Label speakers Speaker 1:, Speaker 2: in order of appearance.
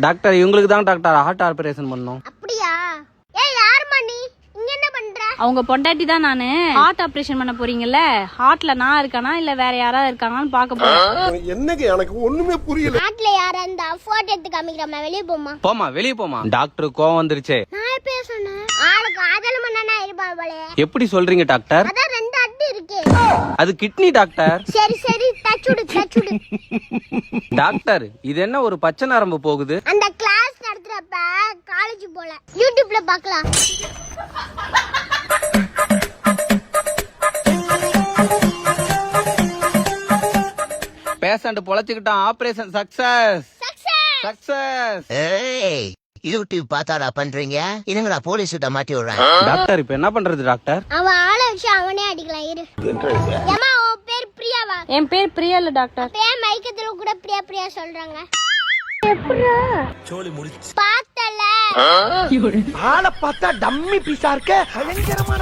Speaker 1: Doctor இவங்களுக்கு தான் doctor heart operation பண்ணோம்.
Speaker 2: அப்படியா? ஏய் யாரும்மா நீ? இங்க என்ன பண்ற?
Speaker 3: அவங்க பொண்டாட்டி தான் நானு. ஹார்ட் ஆபரேஷன் பண்ண போறீங்கல்ல, ஹார்ட்ல நான் இருக்கானா இல்ல வேற யாராவது இருக்காங்கன்னு பாக்க போறேன்.
Speaker 4: என்னங்க எனக்கு ஒண்ணுமே புரியல.
Speaker 2: நாட்டுல யாரா இருந்தா போட்டோ எடுத்து காமிக்கிறோம்னா வெளிய போமா.
Speaker 1: போமா வெளிய போமா. டாக்டர் கோவம் வந்துருச்சே.
Speaker 2: நான் எப்ப சொன்னேன்? ஆளுக்கு ஆதல மண்ணனா இருப்பா போலே.
Speaker 1: எப்படி சொல்றீங்க டாக்டர்?
Speaker 2: அதான் ரெண்டு அடி இருக்கு.
Speaker 1: அது கிட்னி டாக்டர்.
Speaker 2: சரி சரி தச்சுடு.
Speaker 1: டாக்டர் இது என்ன ஒரு பச்சை நரம்பு போகுது?
Speaker 2: அந்த கிளாஸ் நடத்துறப்ப காலேஜ் போல யூடியூப்ல பார்க்கலாம்.
Speaker 1: பேஷண்ட் பொழைச்சுக்கிட்டான். Operation success. சக்சஸ்.
Speaker 5: ஏய் யூடியூப் பார்த்தாடா பண்றீங்க, இதுங்கடா போலீஸ் கிட்ட மாட்டி விடுறேன்.
Speaker 1: டாக்டர் இப்ப என்ன பண்றது டாக்டர்?
Speaker 2: அவன் ஆள வச்சு அவனே அடிக்கலாம் இரு. ஏமா உன் பேர் பிரியாவா?
Speaker 3: என் பேர் பிரியா இல்ல டாக்டர்.
Speaker 2: பேர் மைக்கத்துல கூட பிரியா சொல்றாங்க. எப்படா சோலி முடிச்சு பார்த்தல?
Speaker 4: ஆளை பார்த்தா டம்மி பீஸா இருக்க பயங்கரமான